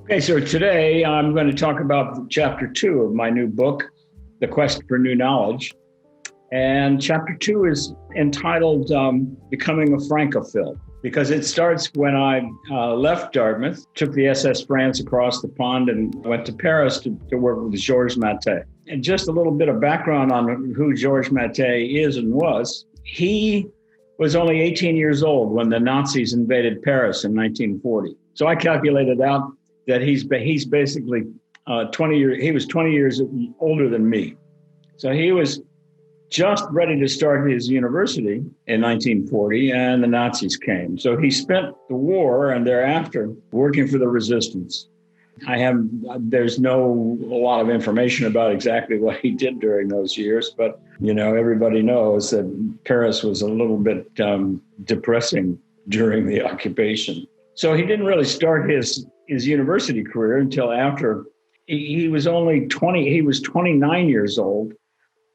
Okay, so today I'm going to talk about chapter 2 of my new book, The Quest for New Knowledge. And chapter 2 is entitled Becoming a Francophile, because it starts when I left Dartmouth, took the SS France across the pond and went to Paris to work with Georges Mathe. And just a little bit of background on who Georges Mathe is and was. He was only 18 years old when the Nazis invaded Paris in 1940. So I calculated out that he's basically 20 years, he was 20 years older than me. So he was just ready to start his university in 1940, and the Nazis came. So he spent the war and thereafter working for the resistance. There's a lot of information about exactly what he did during those years, but everybody knows that Paris was a little bit depressing during the occupation. So he didn't really start his university career until after he was 29 years old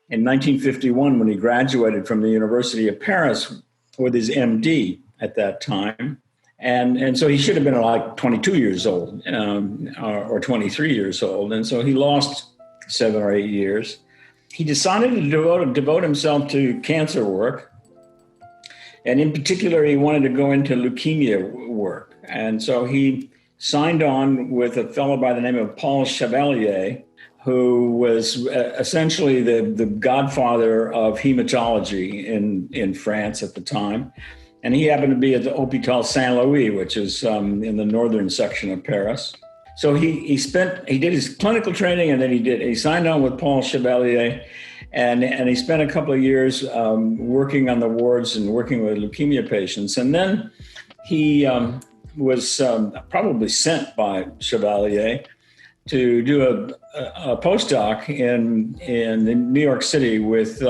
in 1951 when he graduated from the University of Paris with his MD at that time. And so he should have been like 22 years old or 23 years old. And so he lost 7 or 8 years. He decided to devote himself to cancer work. And in particular, he wanted to go into leukemia work. And so he signed on with a fellow by the name of Paul Chevalier, who was essentially the godfather of hematology in France at the time. And he happened to be at the Hôpital Saint-Louis, which is in the northern section of Paris. So he did his clinical training, and then he signed on with Paul Chevalier, and he spent a couple of years working on the wards and working with leukemia patients. And then he was probably sent by Chevalier to do a postdoc in New York City with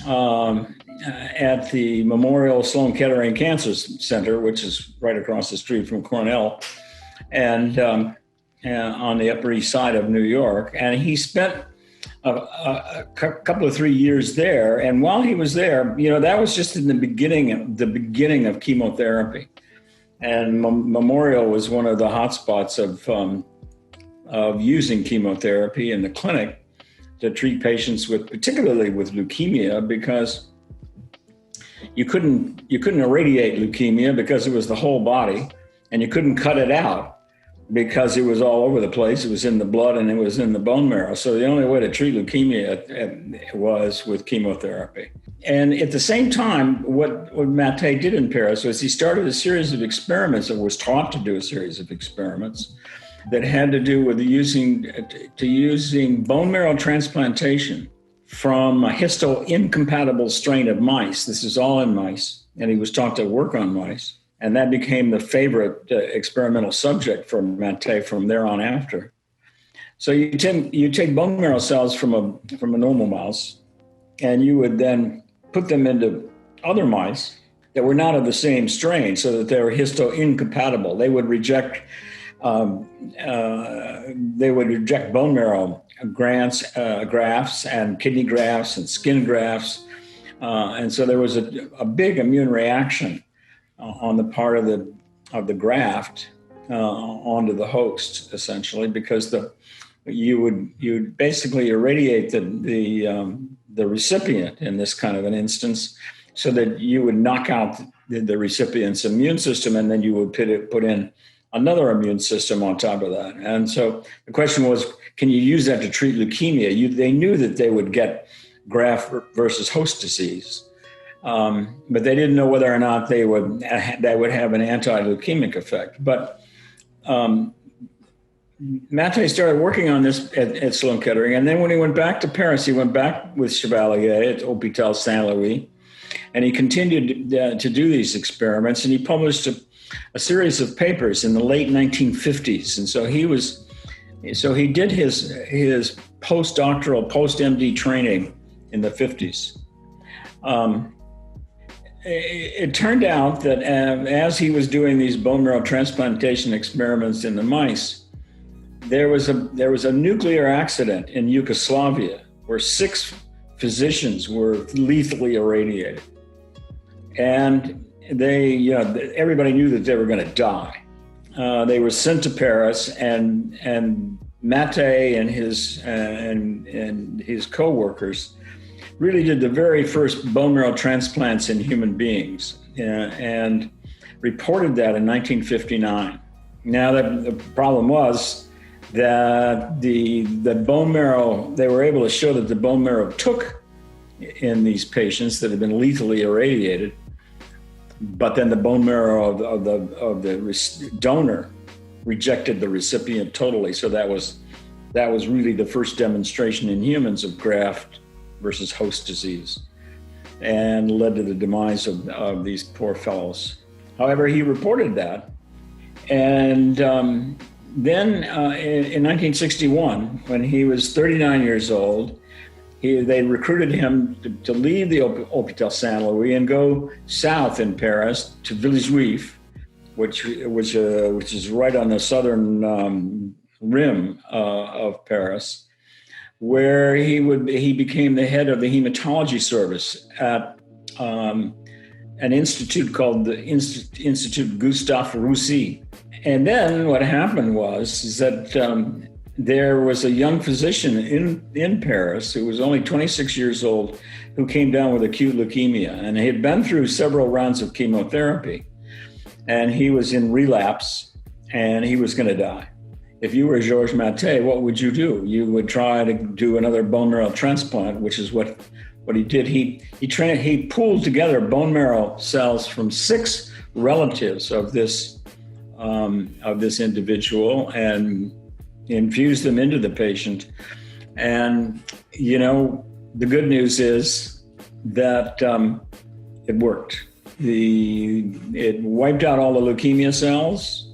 at the Memorial Sloan Kettering Cancer Center, which is right across the street from Cornell, and on the Upper East Side of New York. And he spent a couple of 3 years there. And while he was there, that was just in the beginning of chemotherapy. And Memorial was one of the hotspots of using chemotherapy in the clinic to treat patients particularly with leukemia, because you couldn't irradiate leukemia because it was the whole body, and you couldn't cut it out because it was all over the place. It was in the blood and it was in the bone marrow. So the only way to treat leukemia was with chemotherapy. And at the same time, what Mathe did in Paris was he started a series of experiments, or was taught to do a series of experiments that had to do with using bone marrow transplantation from a histo-incompatible strain of mice. This is all in mice, and he was taught to work on mice. And that became the favorite experimental subject for Mathe from there on after. So you take bone marrow cells from a normal mouse, and you would then put them into other mice that were not of the same strain, so that they were histo-incompatible. They would reject bone marrow grafts and kidney grafts and skin grafts. And so there was a big immune reaction on the part of the graft onto the host, essentially, because you would basically irradiate the recipient in this kind of an instance, so that you would knock out the recipient's immune system, and then you would put in another immune system on top of that. And so the question was, can you use that to treat leukemia? They knew that they would get graft versus host disease, but they didn't know whether or not that would have an anti-leukemic effect. But Mathe started working on this at Sloan Kettering, and then when he went back to Paris, he went back with Chevalier at Hôpital Saint-Louis, and he continued to do these experiments, and he published a series of papers in the late 1950s. And so he did his postdoctoral, post-MD training in the 50s. It turned out that as he was doing these bone marrow transplantation experiments in the mice, there was a nuclear accident in Yugoslavia where 6 physicians were lethally irradiated. And everybody knew that they were going to die. they were sent to Paris, and Mathe and his co-workers really did the very first bone marrow transplants in human beings, and reported that in 1959. Now, the problem was that the bone marrow, they were able to show that the bone marrow took in these patients that had been lethally irradiated, but then the bone marrow of the donor rejected the recipient totally. So that was really the first demonstration in humans of graft versus host disease, and led to the demise of these poor fellows. However, he reported that, and then in 1961, when he was 39 years old, they recruited him to leave the Hôpital Saint-Louis and go south in Paris to Villejuif, which is right on the southern rim of Paris, where he became the head of the hematology service at an institute called the Institut Gustave Roussy. And then what happened was that there was a young physician in Paris who was only 26 years old who came down with acute leukemia, and he had been through several rounds of chemotherapy, and he was in relapse, and he was going to die. If you were Georges Mathe, what would you do? You would try to do another bone marrow transplant, which is what he did. He pooled together bone marrow cells from 6 relatives of this individual and infused them into the patient. And the good news is that it worked. It wiped out all the leukemia cells,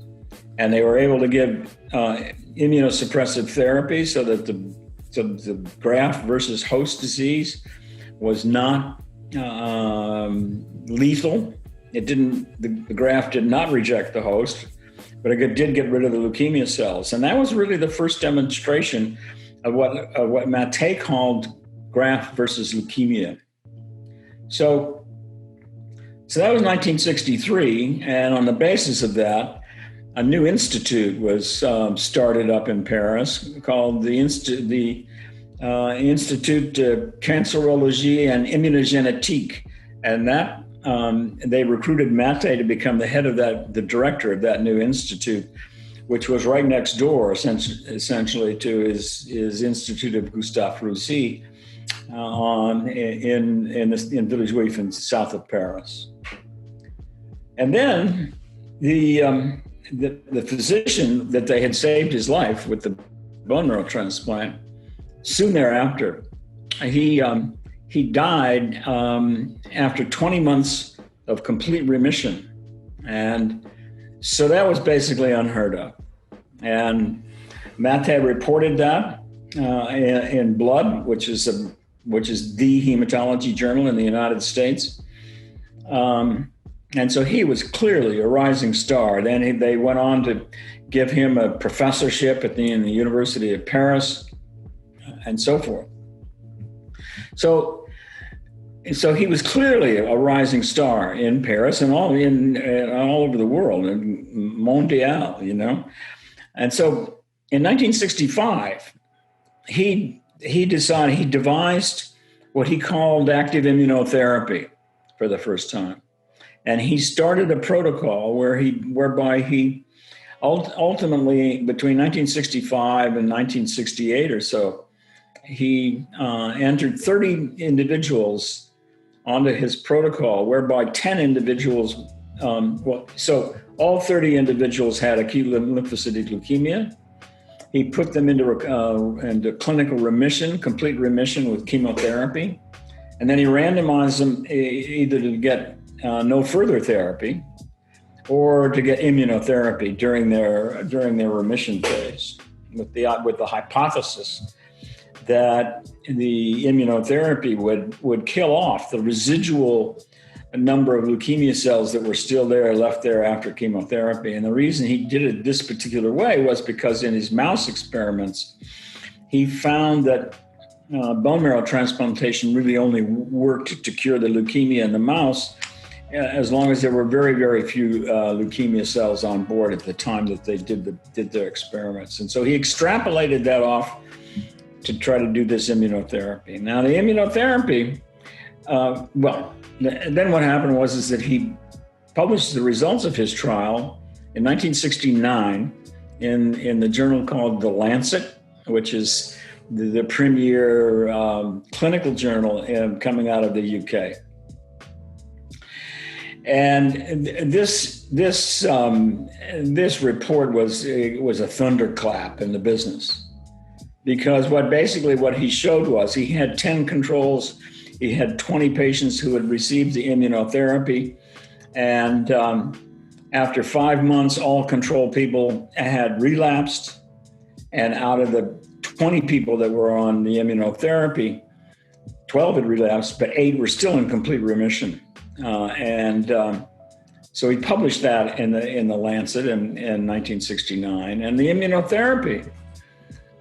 and they were able to give immunosuppressive therapy so that the graft versus host disease was not lethal. The graft did not reject the host, but it did get rid of the leukemia cells. And that was really the first demonstration of what Mathe called graft versus leukemia. So that was 1963, and on the basis of that, a new institute was started up in Paris called the Institut de Cancérologie and Immunogénétique, and that they recruited Mathe to become the head of the director of that new institute, which was right next door, essentially, to his Institute of Gustave Roussy in Villejuif in south of Paris. And then the physician that they had saved his life with the bone marrow transplant, soon thereafter, he died after 20 months of complete remission. And so that was basically unheard of. And Mathe reported that in Blood, which is the hematology journal in the United States. And so he was clearly a rising star. Then they went on to give him a professorship in the University of Paris, and so forth. So he was clearly a rising star in Paris and all over the world, and mondial, And so in 1965, he devised what he called active immunotherapy for the first time. And he started a protocol whereby he ultimately, between 1965 and 1968 or so, he entered 30 individuals onto his protocol, whereby 10 individuals, so all 30 individuals had acute lymphocytic leukemia. He put them into clinical remission, complete remission with chemotherapy. And then he randomized them either to get no further therapy or to get immunotherapy during their remission phase, with the hypothesis that the immunotherapy would kill off the residual number of leukemia cells that were still left there after chemotherapy. And the reason he did it this particular way was because in his mouse experiments, he found that bone marrow transplantation really only worked to cure the leukemia in the mouse, as long as there were very, very few leukemia cells on board at the time that they did their experiments. And so he extrapolated that off to try to do this immunotherapy. Now, the immunotherapy, then what happened was that he published the results of his trial in 1969 in the journal called The Lancet, which is the premier clinical journal coming out of the UK. And this report was a thunderclap in the business, because what he showed was he had 10 controls. He had 20 patients who had received the immunotherapy, and after 5 months, all control people had relapsed, and out of the 20 people that were on the immunotherapy, 12 had relapsed, but 8 were still in complete remission. So he published that in the Lancet in 1969. And the immunotherapy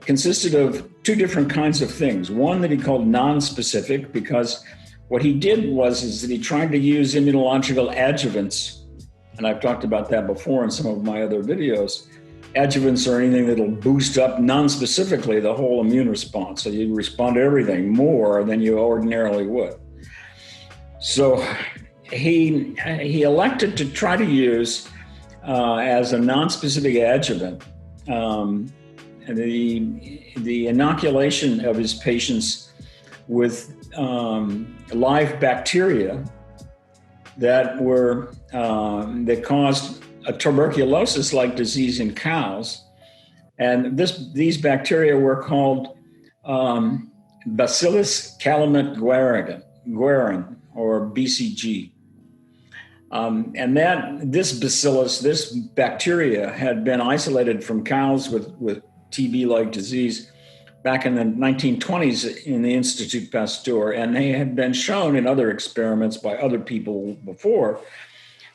consisted of 2 different kinds of things. One that he called non-specific, because what he did was that he tried to use immunological adjuvants. And I've talked about that before in some of my other videos. Adjuvants are anything that'll boost up non-specifically the whole immune response. So you respond to everything more than you ordinarily would. So he elected to try to use as a non-specific adjuvant the inoculation of his patients with live bacteria that caused a tuberculosis-like disease in cows, and these bacteria were called Bacillus calamite-guerin, or BCG. And this bacteria had been isolated from cows with TB-like disease back in the 1920s in the Institut Pasteur. And they had been shown in other experiments by other people before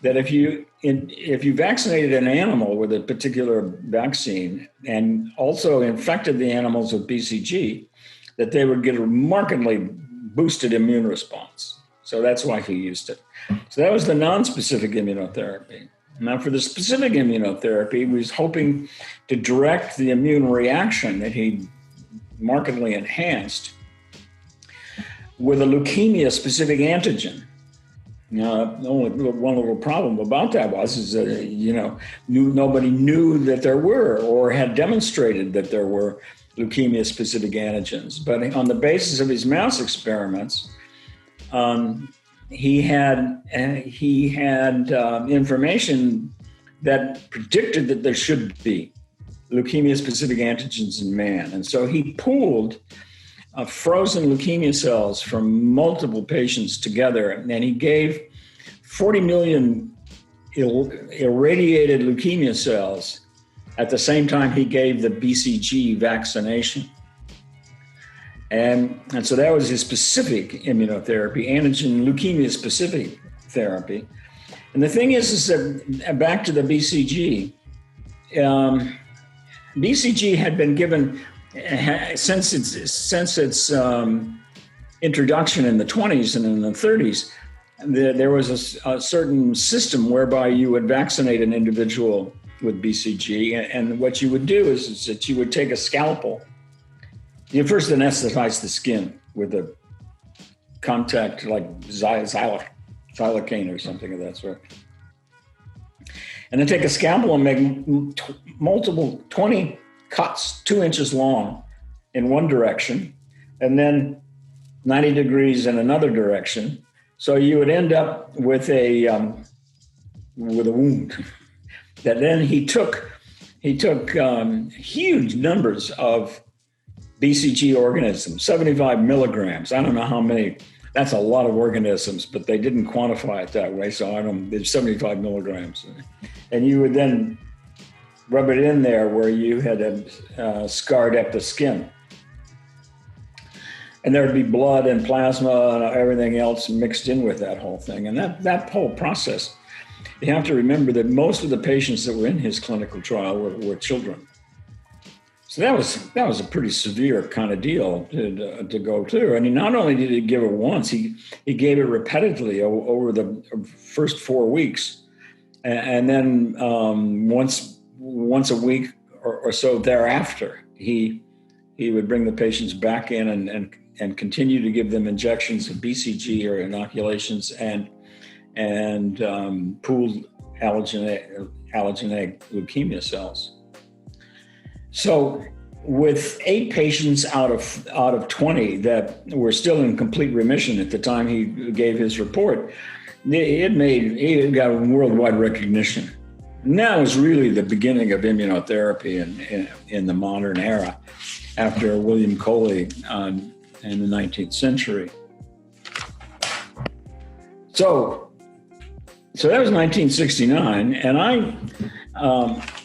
that if you vaccinated an animal with a particular vaccine and also infected the animals with BCG, that they would get a markedly boosted immune response. So that's why he used it. So that was the non-specific immunotherapy. Now, for the specific immunotherapy, he was hoping to direct the immune reaction that he markedly enhanced with a leukemia-specific antigen. Now, only one little problem about that is that, nobody knew that there were or had demonstrated that there were leukemia-specific antigens. But on the basis of his mouse experiments, he had information that predicted that there should be leukemia-specific antigens in man. And so he pooled frozen leukemia cells from multiple patients together, and he gave 40 million irradiated leukemia cells at the same time he gave the BCG vaccination. And so that was his specific immunotherapy, antigen leukemia-specific therapy. And the thing is that back to the BCG, BCG had been given since its introduction in the 20s and in the 30s. There was a certain system whereby you would vaccinate an individual with BCG, and what you would do is that you would take a scalpel. You first anesthetize the skin with a contact like xylocaine or something of that sort. And then take a scalpel and make multiple 20 cuts 2 inches long in one direction, and then 90 degrees in another direction. So you would end up with a wound. That then he took huge numbers of BCG organisms, 75 milligrams. I don't know how many. That's a lot of organisms, but they didn't quantify it that way. So there's 75 milligrams. And you would then rub it in there where you had scarred up the skin. And there'd be blood and plasma and everything else mixed in with that whole thing. And that whole process, you have to remember that most of the patients that were in his clinical trial were children. So that was a pretty severe kind of deal to go through. And he not only did he give it once, he gave it repetitively over the first 4 weeks, and then once a week or so thereafter, he would bring the patients back in and continue to give them injections of BCG or inoculations and pooled allogeneic leukemia cells. So with 8 patients out of 20 that were still in complete remission at the time he gave his report, it got worldwide recognition. And that was really the beginning of immunotherapy in the modern era after William Coley in the 19th century. So that was 1969, and I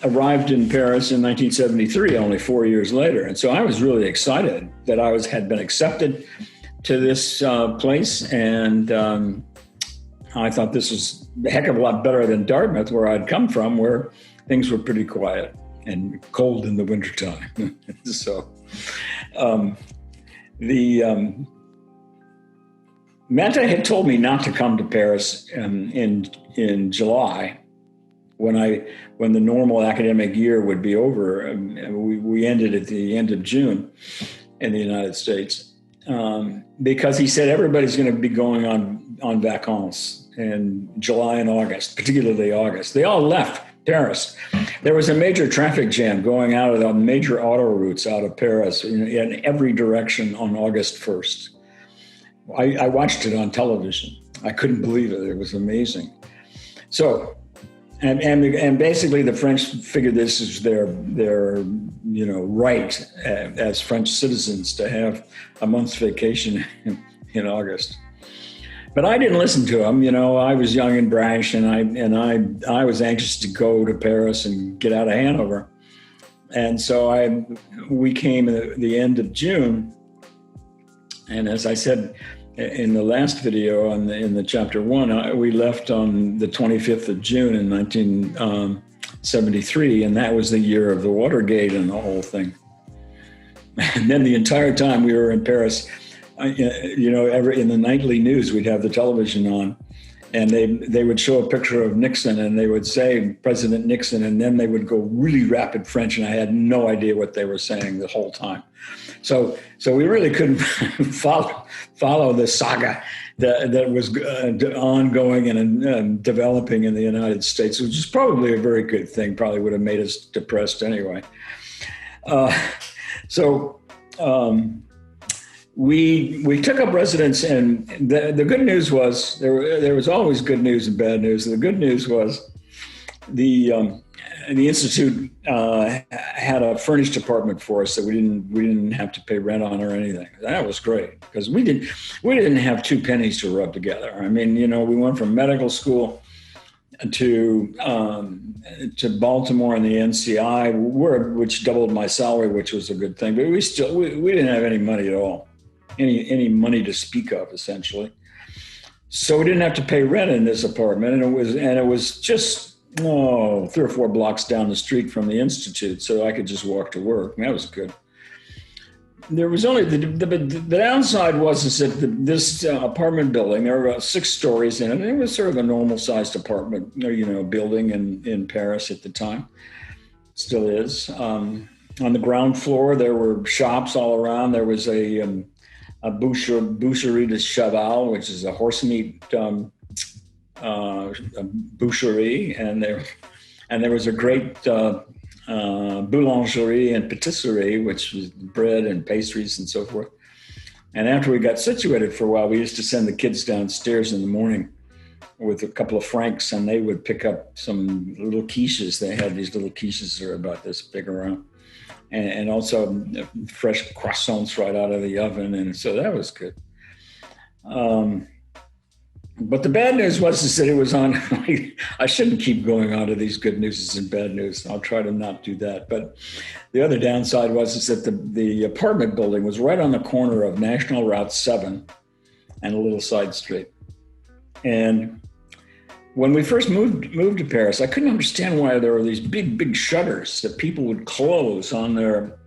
arrived in Paris in 1973, only 4 years later. And so I was really excited that had been accepted to this place, and I thought this was a heck of a lot better than Dartmouth, where I'd come from, where things were pretty quiet and cold in the wintertime. So Mathe had told me not to come to Paris in July, when the normal academic year would be over. We ended at the end of June in the United States, because he said everybody's going to be going on vacances in July and August, particularly August. They all left Paris. There was a major traffic jam going out of the major auto routes out of Paris in every direction on August 1st. I watched it on television. I couldn't believe it. It was amazing. So, and basically the French figured this is their right as French citizens to have a month's vacation in August. But I didn't listen to them. I was young and brash, and I was anxious to go to Paris and get out of Hanover. And so we came at the end of June. And as I said in the last video in the chapter 1, we left on the 25th of June in 1973, and that was the year of the Watergate and the whole thing. And then the entire time we were in Paris, in the nightly news, we'd have the television on, and they would show a picture of Nixon, and they would say President Nixon, and then they would go really rapid French, and I had no idea what they were saying the whole time. So we really couldn't follow the saga that was ongoing and developing in the United States, which is probably a very good thing. Probably would have made us depressed anyway. We took up residence, and the good news was there was always good news and bad news. The good news was the institute had a furnished apartment for us that we didn't have to pay rent on or anything. That was great, because we didn't have 2 pennies to rub together. I mean, we went from medical school to Baltimore and the NCI, which doubled my salary, which was a good thing. But we didn't have any money at all. Any money to speak of, essentially. So we didn't have to pay rent in this apartment, and it was just 3 or 4 blocks down the street from the institute, so I could just walk to work, and that was good. There was only the downside was that this apartment building, there were about 6 stories in it, and it was sort of a normal-sized apartment, building in Paris at the time. Still is. On the ground floor, there were shops all around. There was a boucherie de cheval, which is a horse meat boucherie, and there was a great boulangerie and patisserie, which was bread and pastries and so forth. And after we got situated for a while, we used to send the kids downstairs in the morning with a couple of francs, and they would pick up some little quiches. They had these little quiches that are about this big around. And also fresh croissants right out of the oven. And so that was good. But the bad news was that it was on, I shouldn't keep going on to these good news and bad news. I'll try to not do that. But the other downside was that the apartment building was right on the corner of National Route 7 and a little side street. And when we first moved to Paris, I couldn't understand why there were these big shutters that people would close on their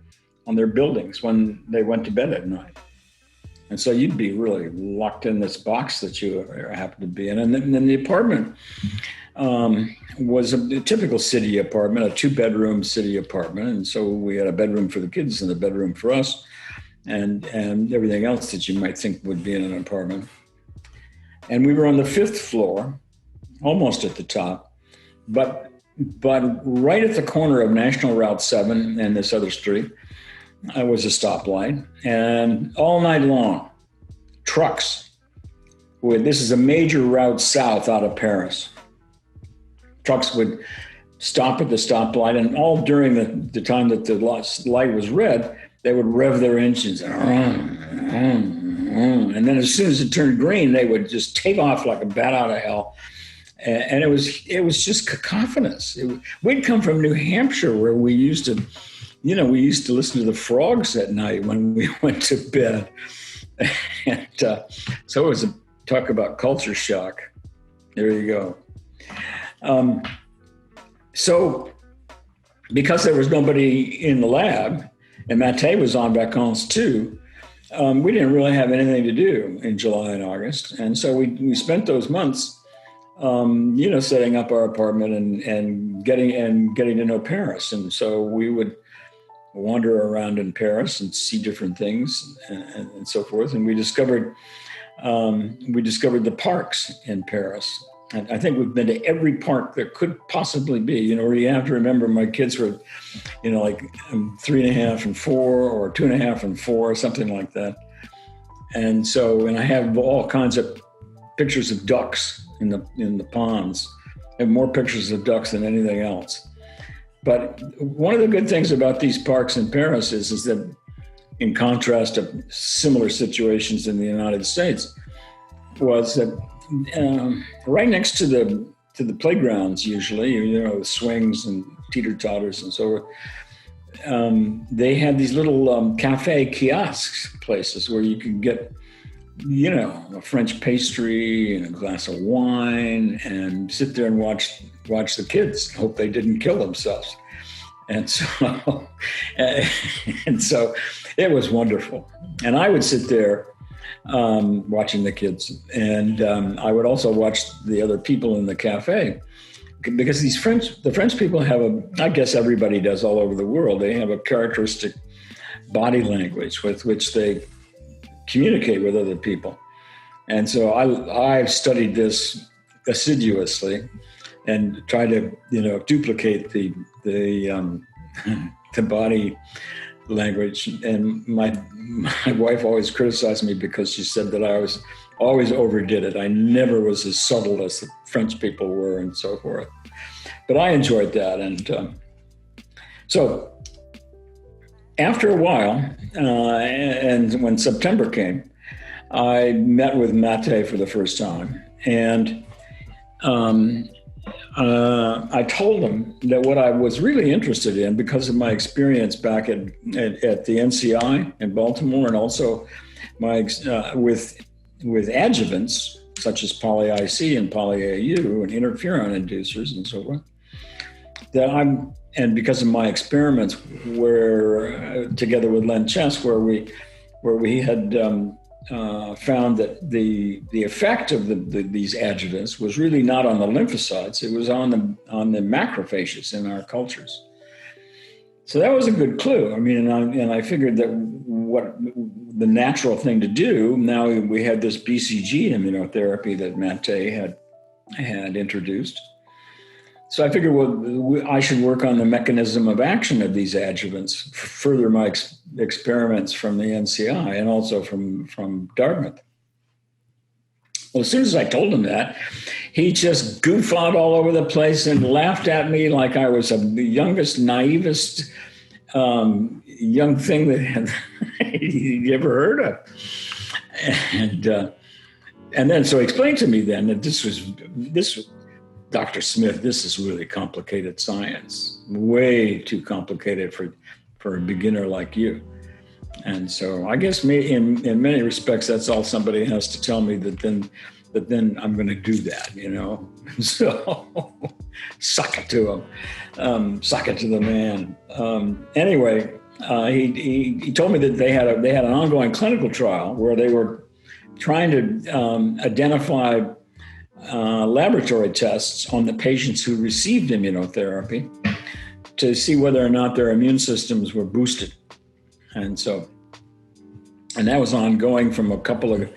on their buildings when they went to bed at night. And so you'd be really locked in this box that you happen to be in. And then the apartment was a typical city apartment, a 2-bedroom city apartment. And so we had a bedroom for the kids and a bedroom for us and everything else that you might think would be in an apartment. And we were on the 5th floor, almost at the top, but right at the corner of National Route 7 and this other street, was a stoplight, and all night long, trucks. This is a major route south out of Paris. Trucks would stop at the stoplight, and all during the time that the light was red, they would rev their engines, and then as soon as it turned green, they would just take off like a bat out of hell. And it was just cacophonous. We'd come from New Hampshire, where we used to listen to the frogs at night when we went to bed. And so it was a talk about culture shock. There you go. So because there was nobody in the lab, and Mathe was en vacances too, we didn't really have anything to do in July and August. And so we spent those months, setting up our apartment and getting to know Paris. And so we would wander around in Paris and see different things and so forth. And we discovered the parks in Paris. And I think we've been to every park there could possibly be, where you have to remember my kids were, like 3.5 and 4 or 2.5 and 4, something like that. And so, and I have all kinds of pictures of ducks in the ponds. I have more pictures of ducks than anything else. But one of the good things about these parks in Paris is that, in contrast to similar situations in the United States, was that right next to the playgrounds, usually, the swings and teeter-totters and so forth, they had these little cafe kiosks places where you could get, a French pastry and a glass of wine and sit there and watch the kids, hope they didn't kill themselves. And so it was wonderful. And I would sit there watching the kids. And I would also watch the other people in the cafe, because the French people have I guess everybody does all over the world, they have a characteristic body language with which they communicate with other people. And so I've studied this assiduously and try to, duplicate the body language. And my wife always criticized me because she said that I always overdid it. I never was as subtle as the French people were and so forth. But I enjoyed that. And so after a while, and when September came, I met with Mathe for the first time. And I told him that what I was really interested in, because of my experience back at the NCI in Baltimore, and also my with adjuvants such as poly-IC and poly-AU and interferon inducers and so forth, and because of my experiments where together with Len Chess, where we had found that the effect of these adjuvants was really not on the lymphocytes; it was on the macrophages in our cultures. So that was a good clue. I mean, and I figured that what the natural thing to do. Now we had this BCG immunotherapy that Mathe had introduced. So I figured, I should work on the mechanism of action of these adjuvants, further my experiments from the NCI and also from Dartmouth. Well, as soon as I told him that, he just guffawed all over the place and laughed at me like I was the youngest, naivest young thing that he ever heard of. And then, so he explained to me then that this was Dr. Smith, this is really complicated science, way too complicated for a beginner like you. And so I guess in many respects, that's all somebody has to tell me, that then I'm going to do that, So suck it to him, suck it to the man. Anyway, he told me that they had an ongoing clinical trial where they were trying to identify laboratory tests on the patients who received immunotherapy to see whether or not their immune systems were boosted. And that was ongoing from a couple of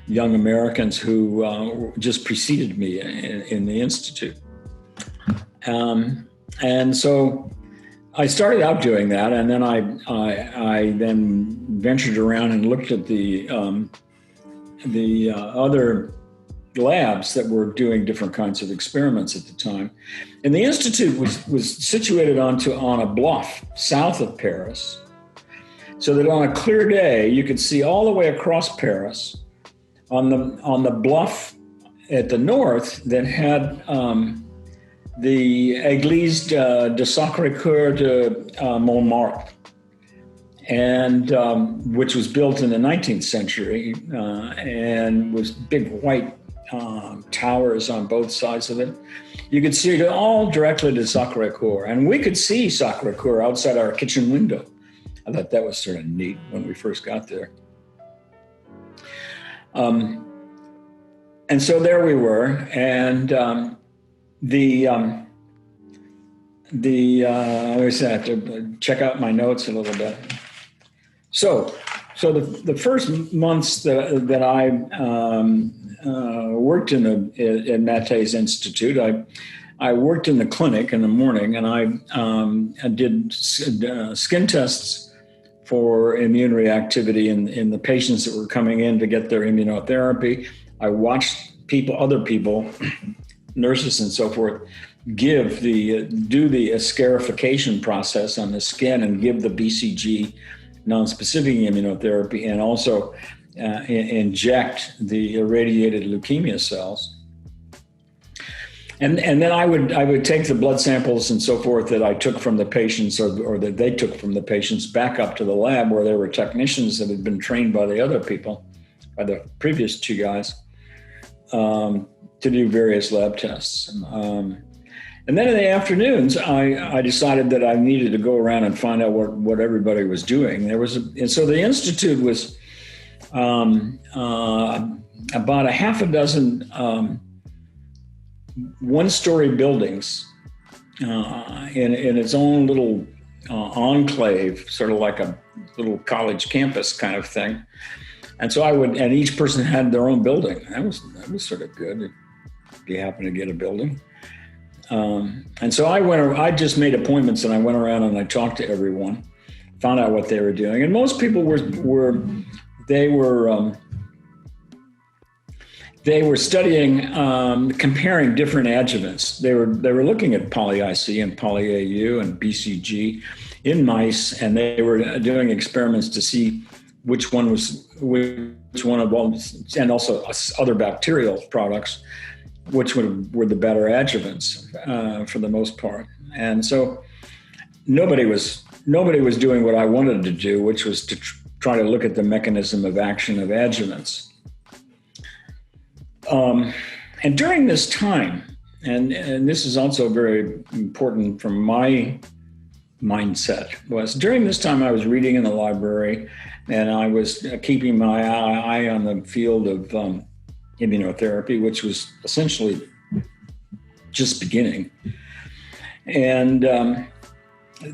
young Americans who just preceded me in the Institute. And so I started out doing that, and then I then ventured around and looked at the other labs that were doing different kinds of experiments at the time. And the Institute was situated on a bluff south of Paris, so that on a clear day, you could see all the way across Paris on the bluff at the north that had the Église de Sacré-Cœur de Montmartre, and which was built in the 19th century and was big white towers on both sides of it. You could see it all directly to Sacré-Cœur, and we could see Sacré-Cœur outside our kitchen window. I thought that was sort of neat when we first got there. And so there we were, and I always have to check out my notes a little bit. So the first months that I worked in Mathe's Institute, I worked in the clinic in the morning, and I did skin tests for immune reactivity in the patients that were coming in to get their immunotherapy. I watched other people, nurses and so forth, do the escarification process on the skin and give the BCG non-specific immunotherapy, and also inject the irradiated leukemia cells. And then I would take the blood samples and so forth that I took from the patients or that they took from the patients back up to the lab where there were technicians that had been trained by the other people, by the previous two guys, to do various lab tests. And then in the afternoons, I decided that I needed to go around and find out what everybody was doing. And so the Institute was about a half a dozen one-story buildings in its own little enclave, sort of like a little college campus kind of thing. And so and each person had their own building. That was sort of good if you happen to get a building. And so I just made appointments, and I went around and I talked to everyone, found out what they were doing. And most people they were studying, comparing different adjuvants. They were looking at poly-IC and poly-AU and BCG in mice, and they were doing experiments to see which one of all, and also other bacterial products, which were the better adjuvants for the most part. And so nobody was doing what I wanted to do, which was to try to look at the mechanism of action of adjuvants. And during this time, and this is also very important from my mindset, was during this time I was reading in the library, and I was keeping my eye on the field of immunotherapy, which was essentially just beginning. And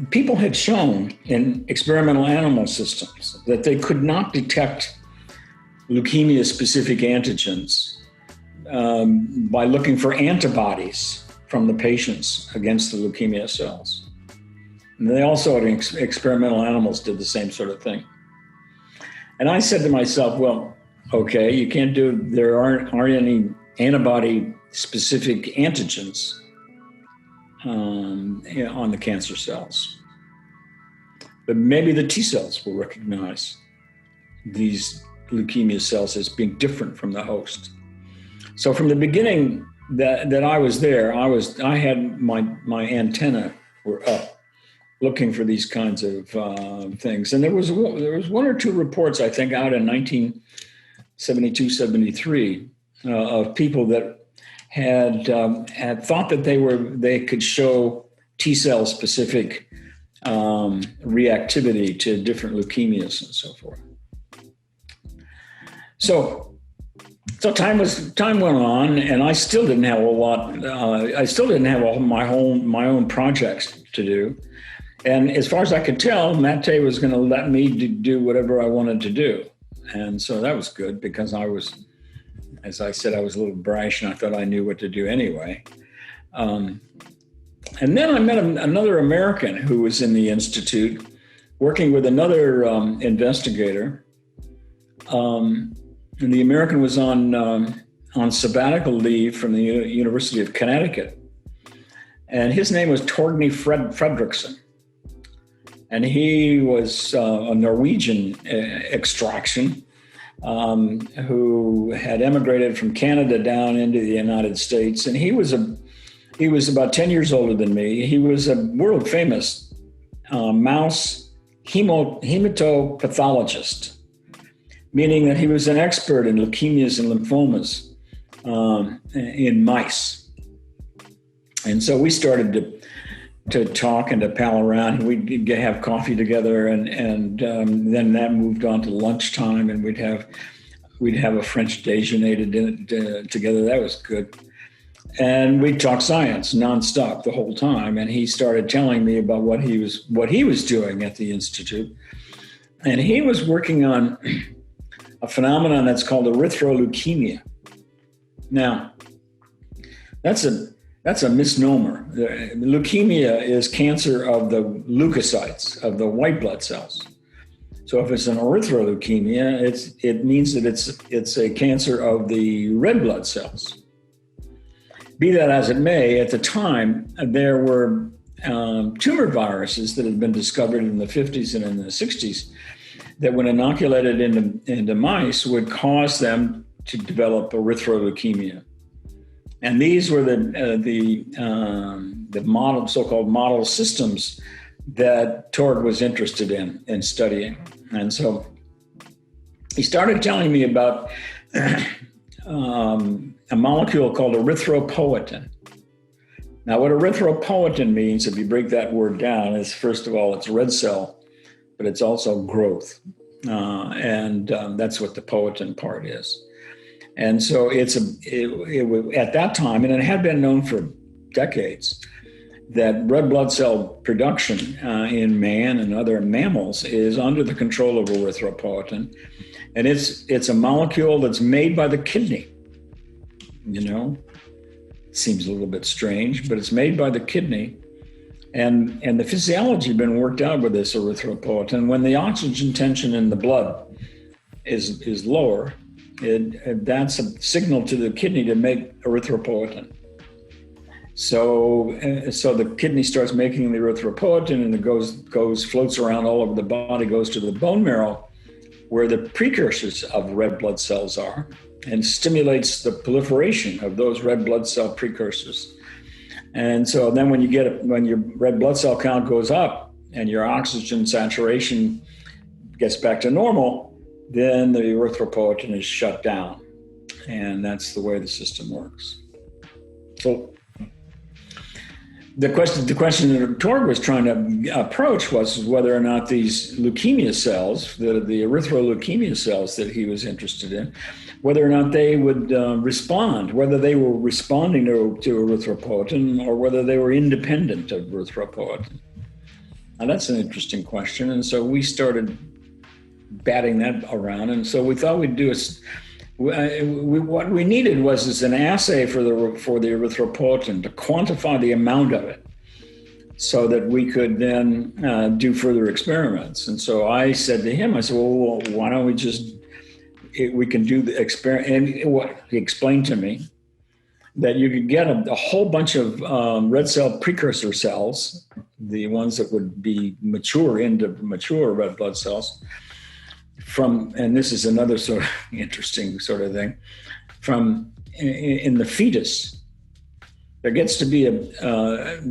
people had shown in experimental animal systems that they could not detect leukemia-specific antigens by looking for antibodies from the patients against the leukemia cells. And they also, in experimental animals, did the same sort of thing. And I said to myself, well, okay, there aren't any antibody-specific antigens on the cancer cells. But maybe the T cells will recognize these leukemia cells as being different from the host. So from the beginning that I was there, I had my antenna were up, looking for these kinds of things. And there was one or two reports, I think, out in 1972, 73, of people that had thought that they could show T cell specific reactivity to different leukemias and so forth. So time went on, and I still didn't have a lot. I still didn't have all my own projects to do. And as far as I could tell, Mathe was going to let me do whatever I wanted to do. And so that was good, because I was, as I said, I was a little brash, and I thought I knew what to do anyway. And then I met another American who was in the Institute working with another investigator. And the American was on sabbatical leave from the University of Connecticut. And his name was Torgny Fredrickson. And he was a Norwegian extraction who had emigrated from Canada down into the United States. And he was about 10 years older than me. He was a world famous mouse hematopathologist, meaning that he was an expert in leukemias and lymphomas in mice. And so we started to talk and to pal around. We'd have coffee together, and then that moved on to lunchtime, and we'd have a French déjeuner together. That was good. And we'd talk science nonstop the whole time. And he started telling me about what he was doing at the Institute. And he was working on a phenomenon that's called Erythro Leukemia. Now, that's a misnomer. Leukemia is cancer of the leukocytes, of the white blood cells. So if it's an erythro leukemia, it means that it's a cancer of the red blood cells. Be that as it may, at the time, there were tumor viruses that had been discovered in the 50s and in the 60s that, when inoculated into mice, would cause them to develop erythro leukemia. And these were the model, so-called model systems that Torg was interested in studying. And so he started telling me about a molecule called erythropoietin. Now, what erythropoietin means, if you break that word down, is, first of all, it's red cell, but it's also growth. And that's what the poietin part is. And so it at that time, and it had been known for decades, that red blood cell production in man and other mammals is under the control of erythropoietin. And it's a molecule that's made by the kidney. It seems a little bit strange, but it's made by the kidney. And the physiology has been worked out with this erythropoietin. When the oxygen tension in the blood is lower, that's a signal to the kidney to make erythropoietin. So the kidney starts making the erythropoietin, and it floats around all over the body, goes to the bone marrow, where the precursors of red blood cells are, and stimulates the proliferation of those red blood cell precursors. And so then when your red blood cell count goes up and your oxygen saturation gets back to normal, then the erythropoietin is shut down. And that's the way the system works. So the question that Torg was trying to approach was whether or not these leukemia cells, the erythro leukemia cells that he was interested in, whether or not they would respond, whether they were responding to erythropoietin or whether they were independent of erythropoietin. Now that's an interesting question. And so we started batting that around. And so we thought we'd do what we needed was an assay for the erythropoietin to quantify the amount of it, so that we could then do further experiments. And so I said to him, I said, well, why don't we can do the experiment? And what he explained to me, that you could get a whole bunch of red cell precursor cells, the ones that would be mature into mature red blood cells, and this is another sort of interesting sort of thing, in the fetus. There gets to be the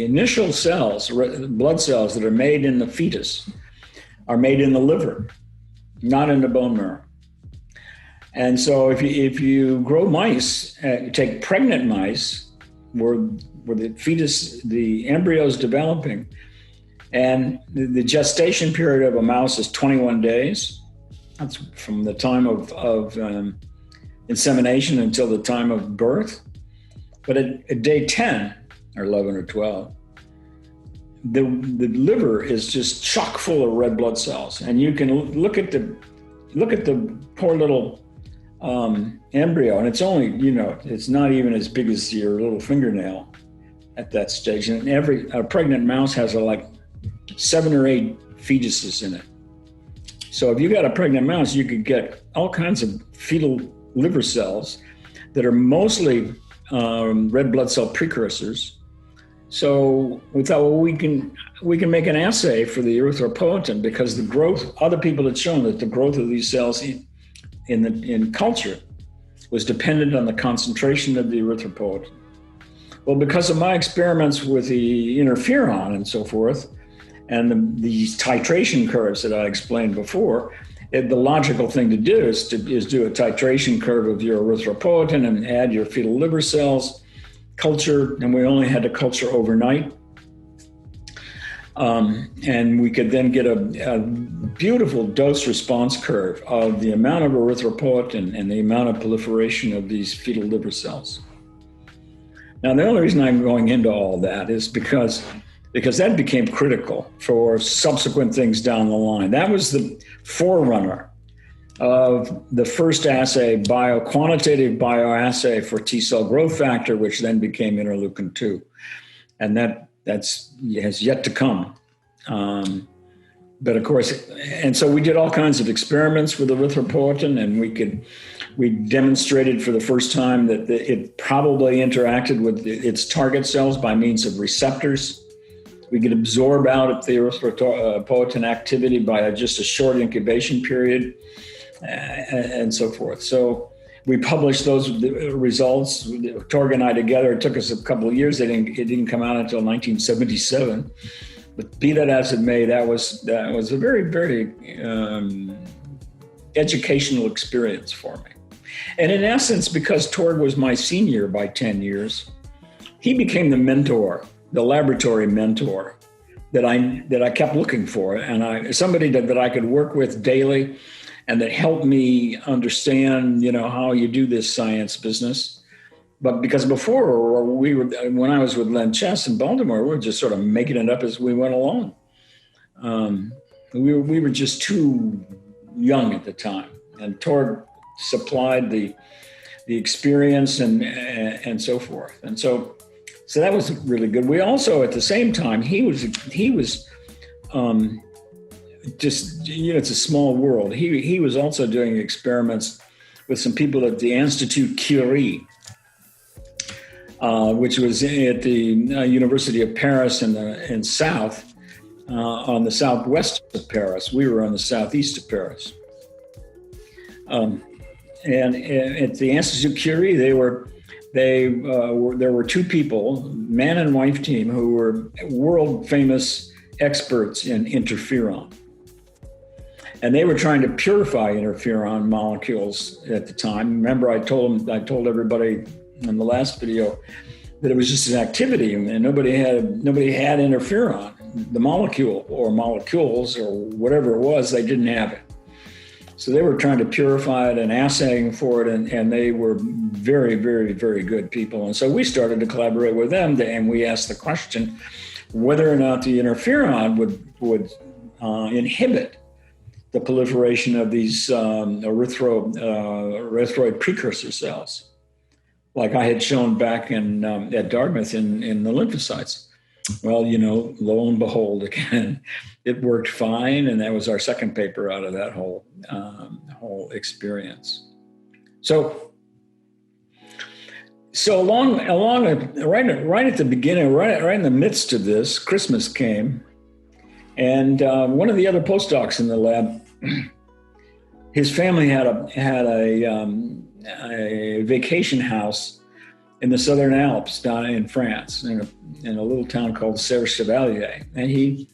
initial cells, blood cells that are made in the fetus, are made in the liver, not in the bone marrow. And so if you grow mice, you take pregnant mice where the fetus, the embryo is developing. And the gestation period of a mouse is 21 days. That's from the time of insemination until the time of birth. But at day 10, or 11 or 12, the liver is just chock full of red blood cells. And you can look at the poor little embryo, and it's only, it's not even as big as your little fingernail at that stage. And a pregnant mouse has like 7 or 8 fetuses in it. So if you got a pregnant mouse, you could get all kinds of fetal liver cells that are mostly red blood cell precursors. So we thought, well, we can make an assay for the erythropoietin, because the growth, other people had shown that the growth of these cells in culture was dependent on the concentration of the erythropoietin. Well, because of my experiments with the interferon and so forth, and these titration curves that I explained before, the logical thing to do is do a titration curve of your erythropoietin and add your fetal liver cells, culture, and we only had to culture overnight. And we could then get a beautiful dose response curve of the amount of erythropoietin and the amount of proliferation of these fetal liver cells. Now, the only reason I'm going into all that is because that became critical for subsequent things down the line. That was the forerunner of the first assay, quantitative bioassay for T cell growth factor, which then became interleukin-2. And that's has yet to come. But of course, and so we did all kinds of experiments with erythropoietin, and we demonstrated for the first time that it probably interacted with its target cells by means of receptors. We could absorb out the erythropoietin activity by just a short incubation period, and so forth. So we published those results. Torg and I together. It took us a couple of years. It didn't come out until 1977. But be that as it may, that was a very, very educational experience for me. And in essence, because Torg was my senior by 10 years, he became the mentor, the laboratory mentor that I kept looking for, and somebody that I could work with daily, and that helped me understand, how you do this science business. But because before when I was with Len Chess in Baltimore, we were just sort of making it up as we went along. We were just too young at the time, and Torg supplied the experience and so forth. And so that was really good. We also, at the same time, he was just, it's a small world. He was also doing experiments with some people at the Institut Curie, which was at the University of Paris in south, on the southwest of Paris. We were on the southeast of Paris. And at the Institut Curie, there were 2 people, man and wife team, who were world famous experts in interferon. And they were trying to purify interferon molecules at the time. Remember, I told everybody in the last video that it was just an activity, and nobody had interferon, the molecule or molecules or whatever it was. They didn't have it. So they were trying to purify it and assaying for it, and they were very, very, very good people. And so we started to collaborate with them, and we asked the question whether or not the interferon would inhibit the proliferation of these erythroid precursor cells, like I had shown back at Dartmouth in the lymphocytes. Well, lo and behold, again, it worked fine, and that was our second paper out of that whole experience. So right at the beginning, right in the midst of this, Christmas came, and one of the other postdocs in the lab, his family had a vacation house in the Southern Alps down in France, in a little town called Serre-Chevalier. And he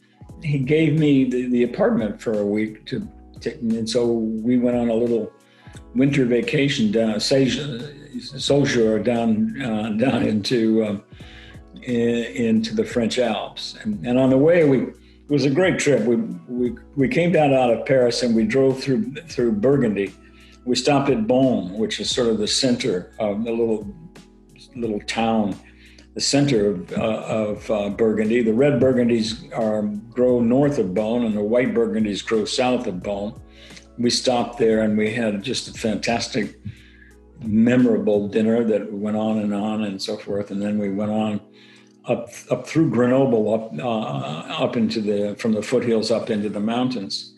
gave me the apartment for a week and so we went on a little winter vacation down, sojourn down into into the French Alps. And on the way, it was a great trip. We came down out of Paris and we drove through Burgundy. We stopped at Beaune, which is sort of the center of the little town, the center of Burgundy. The red Burgundies grow north of Beaune, and the white Burgundies grow south of Beaune. We stopped there, and we had just a fantastic, memorable dinner that went on and so forth. And then we went on up through Grenoble, up into from the foothills up into the mountains.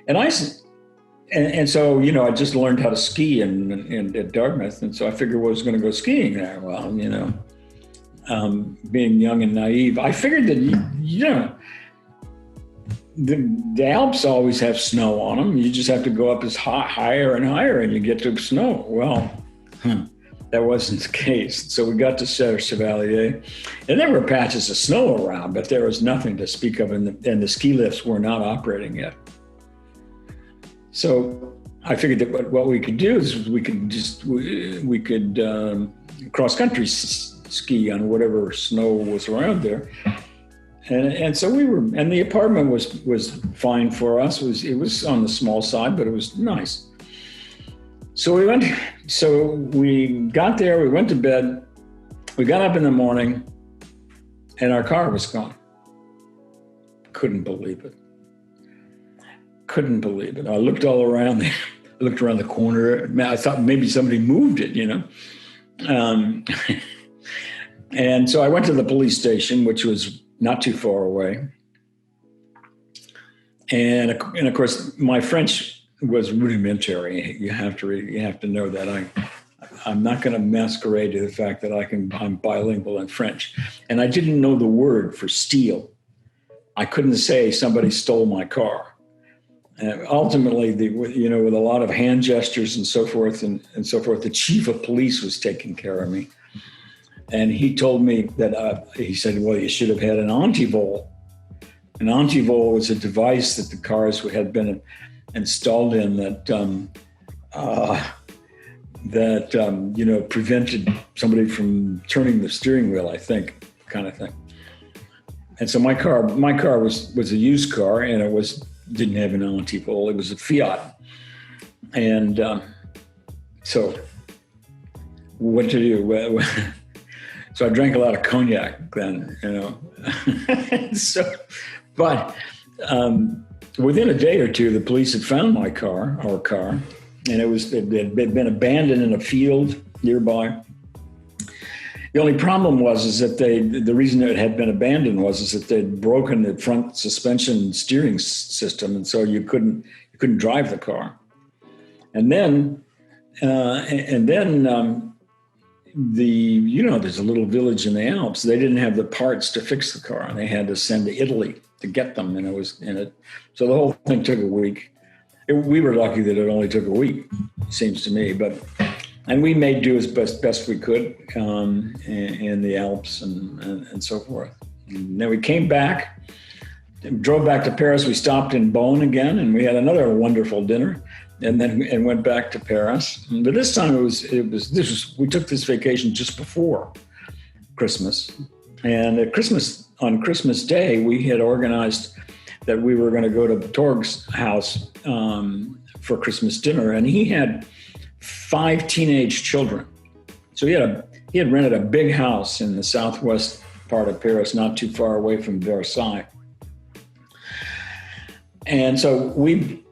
And so, I just learned how to ski at Dartmouth. And so I figured I was going to go skiing there. Well, being young and naive, I figured that, the Alps always have snow on them. You just have to go up higher and higher and you get to snow. Well, that wasn't the case. So we got to Chevalier, and there were patches of snow around, but there was nothing to speak of, and the ski lifts were not operating yet. So I figured that what we could do is we could cross country ski on whatever snow was around there. And so and the apartment was fine for us. It was on the small side, but it was nice. So we got there, we went to bed, we got up in the morning, and our car was gone. Couldn't believe it. I looked all around. I looked around the corner. I thought maybe somebody moved it, And so I went to the police station, which was not too far away. And of course, my French was rudimentary. You have to know that. I'm not going to masquerade to the fact that I'm bilingual in French. And I didn't know the word for steal. I couldn't say somebody stole my car. And ultimately, with a lot of hand gestures and so forth, the chief of police was taking care of me. And he told me that, he said, well, you should have had an antivol. An antivol was a device that the cars had been installed in that prevented somebody from turning the steering wheel, I think, kind of thing. And so my car was a used car, and didn't have an antivol. It was a Fiat. And so what to do? So I drank a lot of cognac then, But within a day or two, the police had found our car, and it had been abandoned in a field nearby. The only problem was that the reason it had been abandoned was that they'd broken the front suspension steering system, and so you couldn't drive the car. And then there's a little village in the Alps. They didn't have the parts to fix the car, and they had to send to Italy to get them. And so the whole thing took a week. We were lucky that it only took a week, seems to me. And we made do as best we could in the Alps and so forth. And then we came back, drove back to Paris. We stopped in Beaune again, and we had another wonderful dinner. And went back to Paris. But this time we took this vacation just before Christmas. And on Christmas Day, we had organized that we were going to go to Torg's house for Christmas dinner. And he had 5 teenage children. So he had rented a big house in the southwest part of Paris, not too far away from Versailles. And so we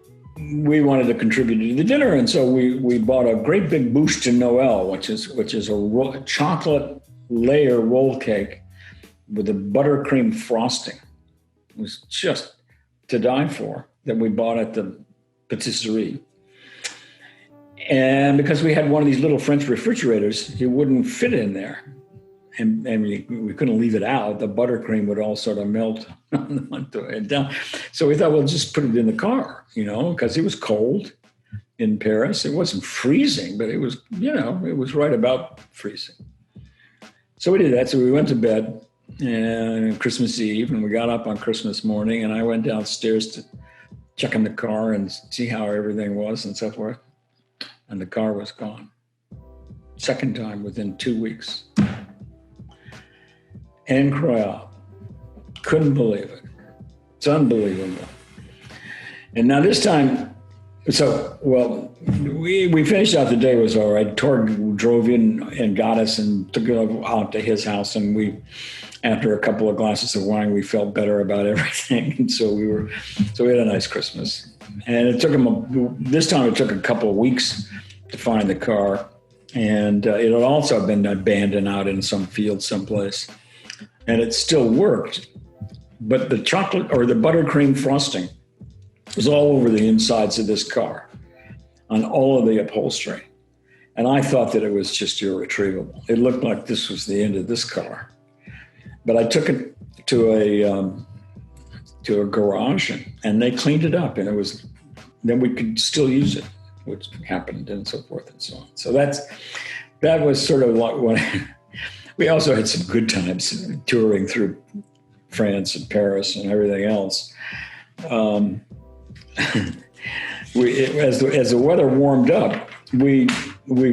wanted to contribute to the dinner, and so we bought a great big bûche de Noël, which is a chocolate layer roll cake with a buttercream frosting. It was just to die for, that we bought at the patisserie. And because we had one of these little French refrigerators, it wouldn't fit in there. And we couldn't leave it out. The buttercream would all sort of melt down. So we thought, we'll just put it in the car, because it was cold in Paris. It wasn't freezing, but it was, it was right about freezing. So we did that. So we went to bed and Christmas Eve, and we got up on Christmas morning, and I went downstairs to check in the car and see how everything was and so forth. And the car was gone. Second time within 2 weeks. Incroyable. Couldn't believe it. It's unbelievable. And now this time, we finished out the day, was all right. Torg drove in and got us and took it out to his house. And after a couple of glasses of wine, we felt better about everything. And so we had a nice Christmas. And it took this time it took a couple of weeks to find the car. And it had also been abandoned out in some field someplace. And it still worked. But the chocolate or the buttercream frosting was all over the insides of this car, on all of the upholstery. And I thought that it was just irretrievable. It looked like this was the end of this car. But I took it to a garage and they cleaned it up, and then we could still use it, which happened, and so forth and so on. So that was sort of like what we also had some good times touring through France and Paris and everything else. As the weather warmed up, we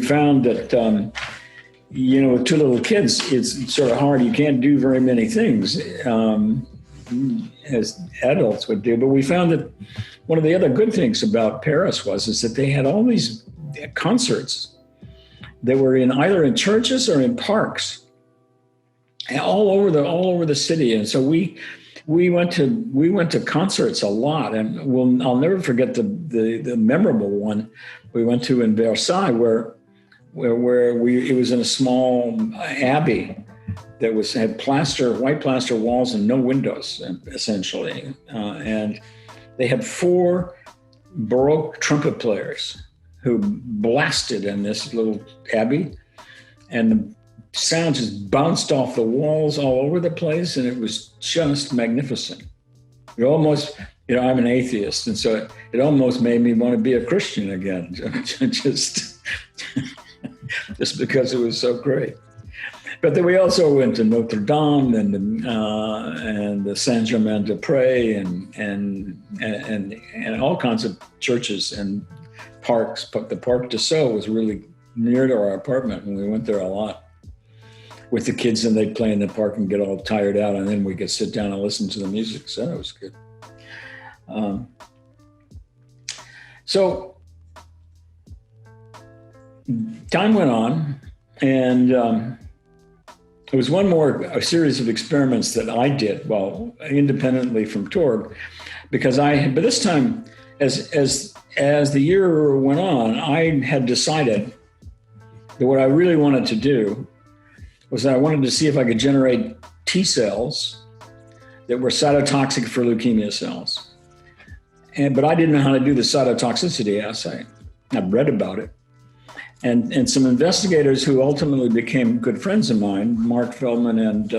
found that with two little kids, it's sort of hard. You can't do very many things as adults would do. But we found that one of the other good things about Paris is that they had all these concerts that were either in churches or in parks, all over the city. And so we went to concerts a lot, and I'll never forget the memorable one we went to in Versailles, where it was in a small abbey that had white plaster walls and no windows, essentially, and they had 4 Baroque trumpet players who blasted in this little abbey, and the sound just bounced off the walls all over the place, and it was just magnificent. It almost, I'm an atheist, and so it almost made me want to be a Christian again, just because it was so great. But then we also went to Notre Dame and the Saint-Germain-des-Prés and all kinds of churches and parks. But the Parc de Sceaux was really near to our apartment, and we went there a lot with the kids, and they'd play in the park and get all tired out, and then we could sit down and listen to the music. So that was good. So time went on, and it was a series of experiments that I did, independently from Torg, because but this time, as the year went on, I had decided that what I really wanted to do was that I wanted to see if I could generate T cells that were cytotoxic for leukemia cells. But I didn't know how to do the cytotoxicity assay. I'd read about it. And some investigators who ultimately became good friends of mine, Mark Feldman and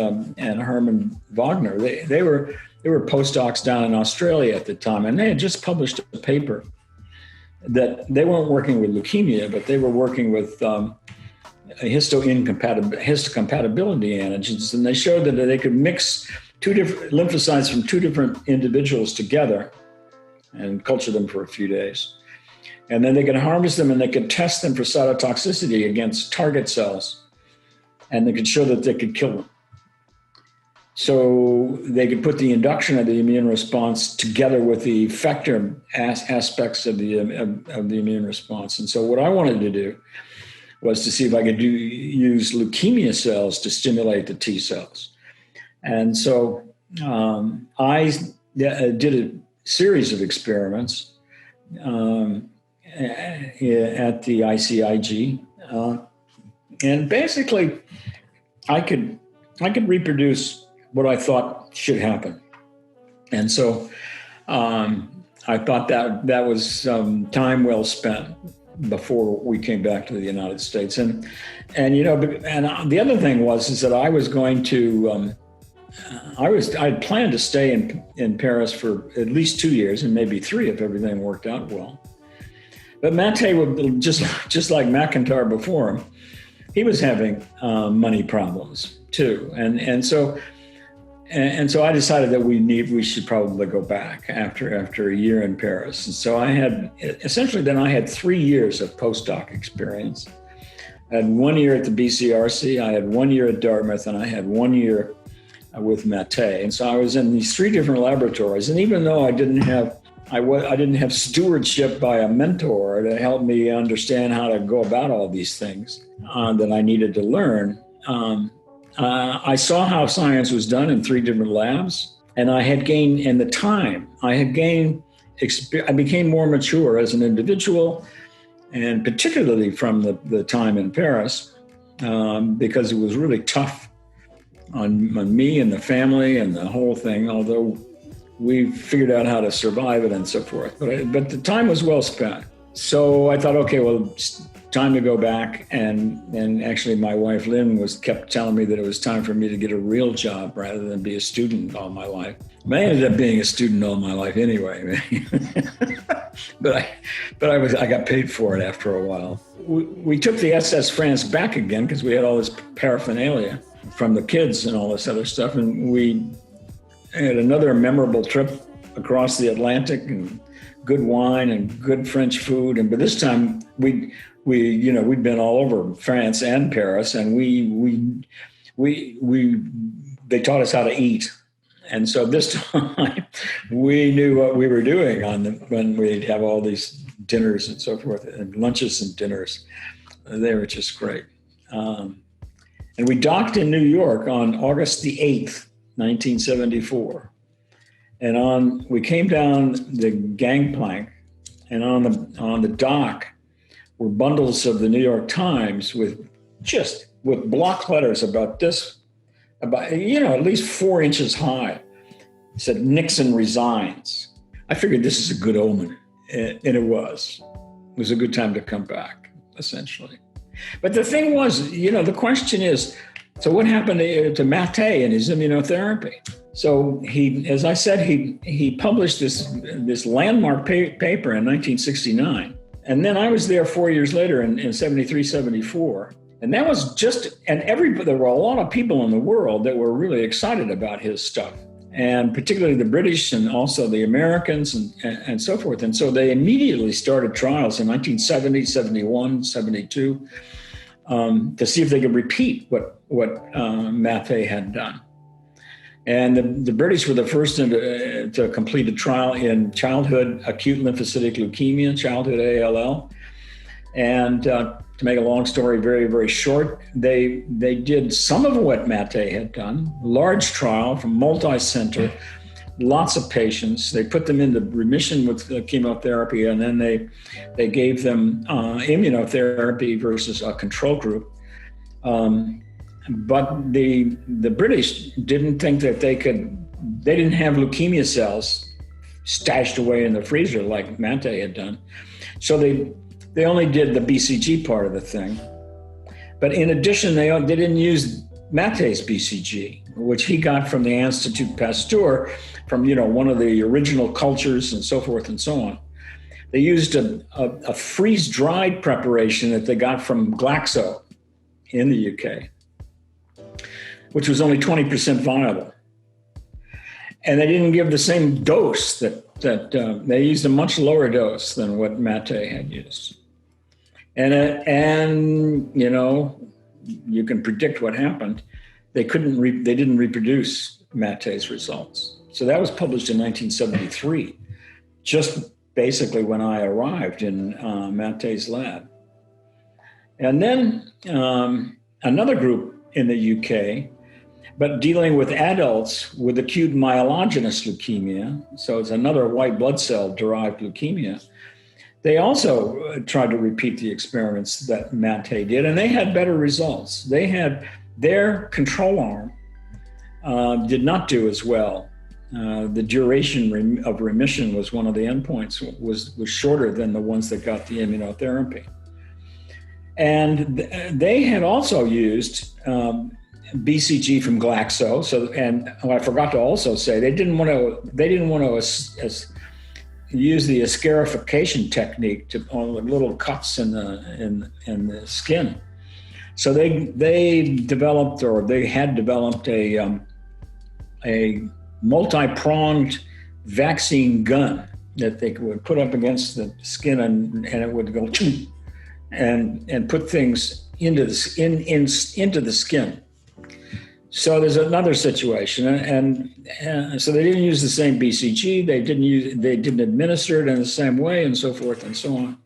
Herman Wagner, they were postdocs down in Australia at the time, and they had just published a paper that they weren't working with leukemia, but they were working with histocompatibility antigens, and they showed that they could mix 2 different lymphocytes from 2 different individuals together and culture them for a few days. And then they could harvest them and they could test them for cytotoxicity against target cells, and they could show that they could kill them. So they could put the induction of the immune response together with the effector aspects of the immune response. And so what I wanted to do was to see if I could use leukemia cells to stimulate the T cells. And so I did a series of experiments at the ICIG, and basically I could reproduce what I thought should happen. And so I thought that was time well spent before we came back to the United States. And the other thing is that I was going to I'd planned to stay in Paris for at least 2 years, and maybe 3 if everything worked out well. But Mathe would just like McIntyre before him, he was having money problems too, and so I decided that we should probably go back after a year in Paris. And so I had 3 years of postdoc experience. I had 1 year at the BCRC, I had 1 year at Dartmouth, and I had 1 year with Mathe. And so I was in these 3 different laboratories. And even though I didn't have stewardship by a mentor to help me understand how to go about all these things that I needed to learn, I saw how science was done in 3 different labs. And I had gained, in the time, I became more mature as an individual, and particularly from the time in Paris, because it was really tough on me and the family and the whole thing, although we figured out how to survive it and so forth. But the time was well spent. So I thought, okay, well, it's time to go back. And actually my wife, Lynn, kept telling me that it was time for me to get a real job rather than be a student all my life. I ended up being a student all my life anyway. But I got paid for it after a while. We took the SS France back again because we had all this paraphernalia from the kids and all this other stuff. And we had another memorable trip across the Atlantic, and good wine and good French food. And but this time we'd been all over France and Paris, and they taught us how to eat. And so this time we knew what we were doing when we'd have all these dinners and so forth, and lunches and dinners. They were just great. And we docked in New York on August the 8th, 1974. And we came down the gangplank, and on the dock were bundles of the New York Times with block letters about at least 4 inches high. It said Nixon resigns. I figured this is a good omen, and it was. It was a good time to come back, essentially. But the thing was, the question is, so what happened to Mathe and his immunotherapy? So as I said, he published this landmark paper in 1969. And then I was there 4 years later in 73, 74. And that was there were a lot of people in the world that were really excited about his stuff, and particularly the British and also the Americans and so forth. And so they immediately started trials in 1970, 71, 72 to see if they could repeat what Mathe had done. And the British were the first to complete a trial in childhood acute lymphocytic leukemia, childhood ALL. And to make a long story very, very short, they did some of what Mathe had done, large trial from multi-center, lots of patients. They put them into remission with chemotherapy, and then they gave them immunotherapy versus a control group. But the British didn't think that they didn't have leukemia cells stashed away in the freezer like Mathe had done. So they only did the BCG part of the thing. But in addition, they didn't use Mathe's BCG, which he got from the Institut Pasteur, from one of the original cultures and so forth and so on. They used a freeze-dried preparation that they got from Glaxo in the UK, which was only 20% viable. And they didn't give the same dose that they used a much lower dose than what Mathe had used. And you can predict what happened. They didn't reproduce Mathe's results. So that was published in 1973, just basically when I arrived in Mathe's lab. And then another group in the UK, but dealing with adults with acute myelogenous leukemia, so it's another white blood cell derived leukemia. They also tried to repeat the experiments that Mathe did, and they had better results. They had their control arm did not do as well. The duration of remission was one of the endpoints, was shorter than the ones that got the immunotherapy. And they had also used BCG from Glaxo. I forgot to also say they didn't want to use the escarification technique on the little cuts in the skin. So they had developed a multi-pronged vaccine gun that they would put up against the skin, and it would go and put things into the skin. So there's another situation, and so they didn't use the same BCG. They didn't administer it in the same way, and so forth and so on.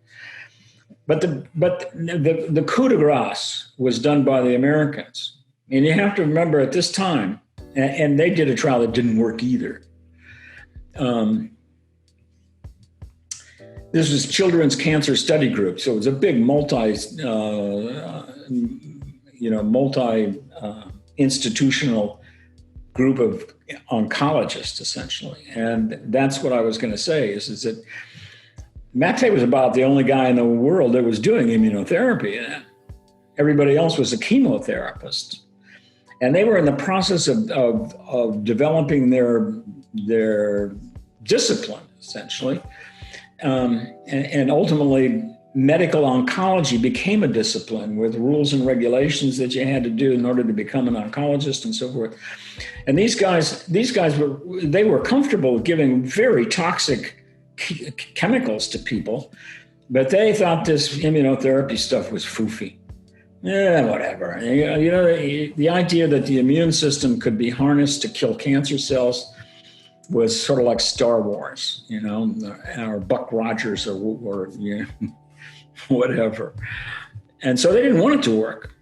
But the coup de grace was done by the Americans, and you have to remember at this time, and they did a trial that didn't work either. This was Children's Cancer Study Group, so it was a big multi-institutional group of oncologists, essentially. And that's what I was going to say is that Mathe was about the only guy in the world that was doing immunotherapy. Everybody else was a chemotherapist. And they were in the process of developing their discipline, essentially. And ultimately, medical oncology became a discipline with rules and regulations that you had to do in order to become an oncologist and so forth. And these guys were comfortable with giving very toxic chemicals to people, but they thought this immunotherapy stuff was foofy. Whatever. The idea that the immune system could be harnessed to kill cancer cells was sort of like Star Wars, or Buck Rogers or whatever. And so they didn't want it to work.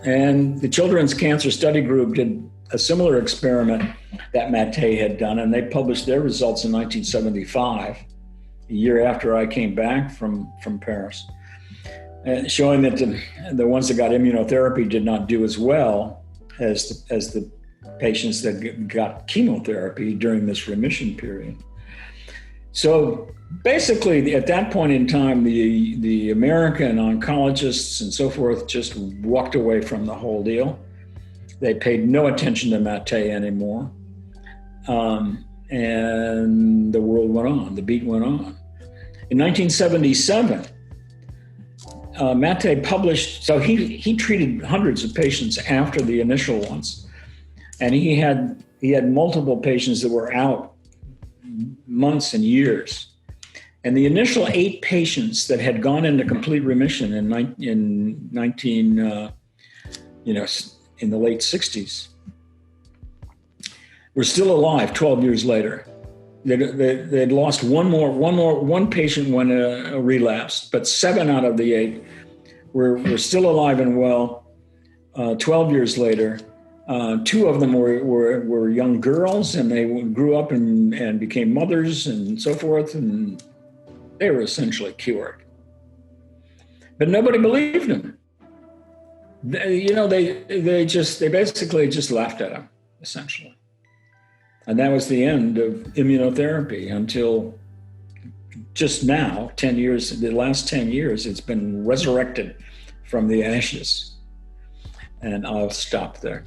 And the Children's Cancer Study Group did a similar experiment that Mathe had done, and they published their results in 1975, a year after I came back from Paris, showing that the ones that got immunotherapy did not do as well as the patients that got chemotherapy during this remission period. So basically, at that point in time, the American oncologists and so forth just walked away from the whole deal. They paid no attention to Mathe anymore. And the world went on, the beat went on. In 1977, Mathe published, so he treated hundreds of patients after the initial ones. And he had multiple patients that were out months and years. And the initial 8 patients that had gone into complete remission in the late 60s were still alive 12 years later. They'd lost one patient when relapsed, but 7 out of the 8 were still alive and well 12 years later. 2 of them were young girls, and they grew up and became mothers and so forth, and they were essentially cured. But nobody believed them. They basically just laughed at him, essentially. And that was the end of immunotherapy until just now, the last 10 years, it's been resurrected from the ashes. And I'll stop there.